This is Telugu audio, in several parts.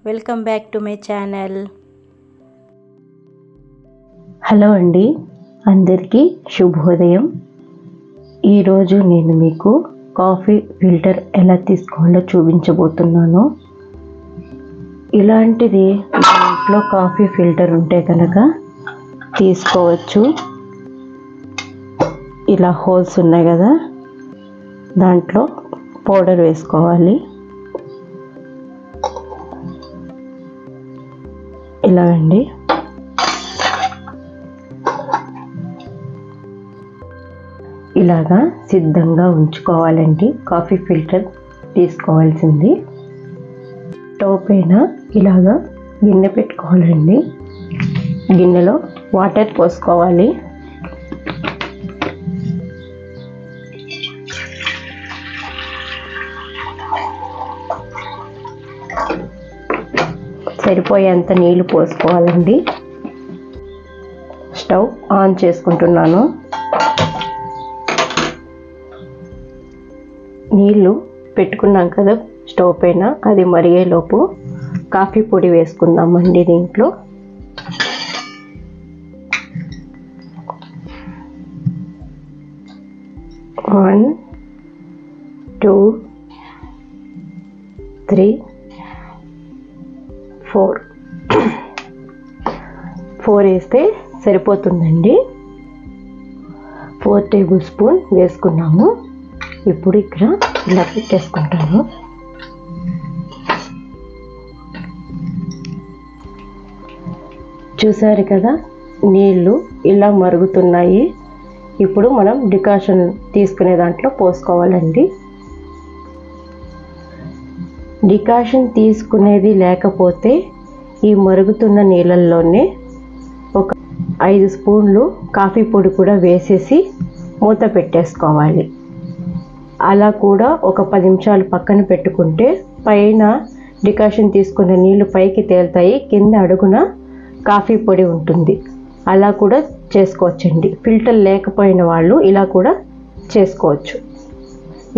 Welcome back to my channel. Hello అండి, అందరికీ శుభోదయం. ఈరోజు నేను మీకు కాఫీ ఫిల్టర్ ఎలా తీసుకోవాలో చూపించబోతున్నాను. ఇలాంటిది ఇంట్లో కాఫీ ఫిల్టర్ ఉంటే కనుక తీసుకోవచ్చు. ఇలా హోల్స్ ఉన్నాయి కదా, దాంట్లో పౌడర్ వేసుకోవాలి. ఇలాగండి. ఇలాగా సిద్ధంగా ఉంచుకోవాలండి. కాఫీ ఫిల్టర్ తీసుకోవాల్సింది. స్టవ్ పైన ఇలాగా గిన్నె పెట్టుకోవాలండి. గిన్నెలో వాటర్ పోసుకోవాలి. సరిపోయేంత నీళ్ళు పోసుకోవాలండి. స్టవ్ ఆన్ చేసుకుంటున్నాను. నీళ్ళు పెట్టుకున్నాం కదా స్టవ్ పైన, అది మరిగేలోపు కాఫీ పొడి వేసుకుందామండి. దీంట్లో వన్ 2 3 4 వేస్తే సరిపోతుందండి. 4 టేబుల్ స్పూన్ వేసుకున్నాము. ఇప్పుడు ఇక్కడ ఇలా పెట్టేసుకుంటాను. చూసారు కదా, నీళ్ళు ఇలా మరుగుతున్నాయి. ఇప్పుడు మనం డికాషన్ తీసుకునే దాంట్లో పోసుకోవాలండి. డికాషన్ తీసుకునేది లేకపోతే ఈ మరుగుతున్న నీళ్ళల్లోనే ఒక 5 స్పూన్లు కాఫీ పొడి కూడా వేసేసి మూత పెట్టేసుకోవాలి. అలా కూడా ఒక 10 నిమిషాలు పక్కన పెట్టుకుంటే పైన డికాషన్ తీసుకున్న నీళ్లు పైకి తేలుతాయి, కింద అడుగున కాఫీ పొడి ఉంటుంది. అలా కూడా చేసుకోవచ్చండి. ఫిల్టర్ లేకపోయిన వాళ్ళు ఇలా కూడా చేసుకోవచ్చు.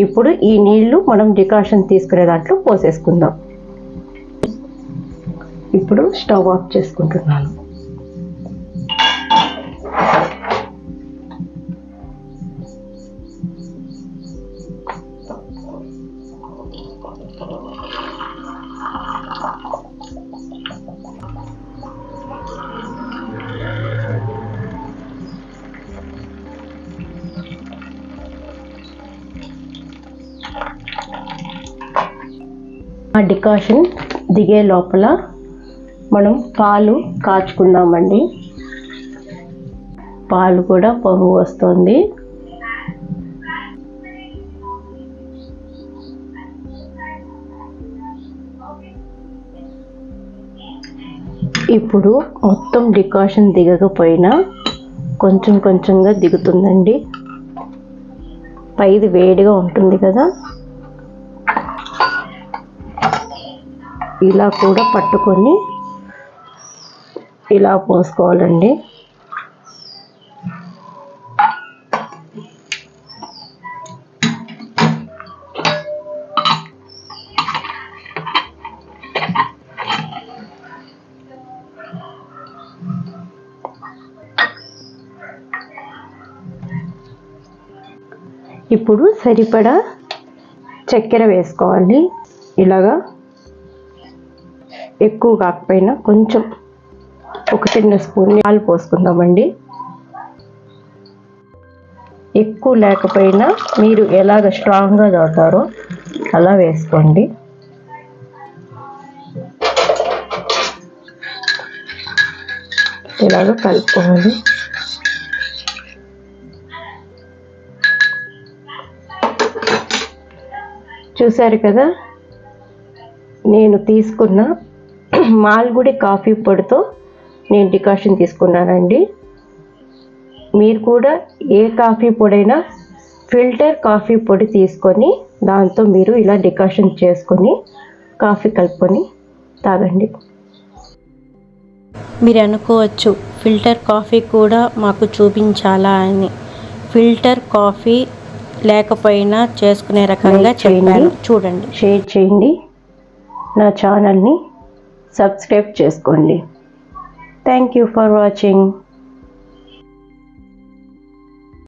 ఇప్పుడు ఈ నీళ్లు మనం డికాషన్ తీసుకునే దాంట్లో పోసేసుకుందాం. ఇప్పుడు స్టవ్ ఆఫ్ చేసుకుంటున్నాను. ఆ డికాషన్ దిగే లోపల మనం పాలు కాచుకుందామండి. పాలు కూడా పొంగు వస్తుంది. ఇప్పుడు మొత్తం డికాషన్ దిగకపోయినా కొంచెం కొంచెంగా దిగుతుందండి. పైది వేడిగా ఉంటుంది కదా, ఇలా కూడా పట్టుకొని ఇలా పోసుకోవాలండి. ఇప్పుడు సరిపడా చక్కెర వేసుకోవాలి. ఇలాగా ఎక్కువ కాకపోయినా కొంచెం 1 స్పూన్ పాలు పోసుకుందామండి. ఎక్కువ లేకపోయినా మీరు ఎలాగ స్ట్రాంగ్గా తాగుతారో అలా వేసుకోండి. ఇలాగ కలుపుకోవాలి. చూసారు కదా, నేను తీసుకున్న మాల్గుడి కాఫీ పొడితో నేను డికాషన్ తీసుకున్నానండి. మీరు కూడా ఏ కాఫీ పొడైనా ఫిల్టర్ కాఫీ పొడి తీసుకొని దాంతో మీరు ఇలా డికాషన్ చేసుకొని కాఫీ కలుపుకొని తాగండి. మీరు అనుకోవచ్చు ఫిల్టర్ కాఫీ కూడా మాకు చూపించాలా అని. ఫిల్టర్ కాఫీ లేకపోయినా చేసుకునే రకంగా చెప్పాను. చూడండి, షేర్ చేయండి. నా ఛానల్ని సబ్స్క్రైబ్ చేసుకోండి. Thank you for watching.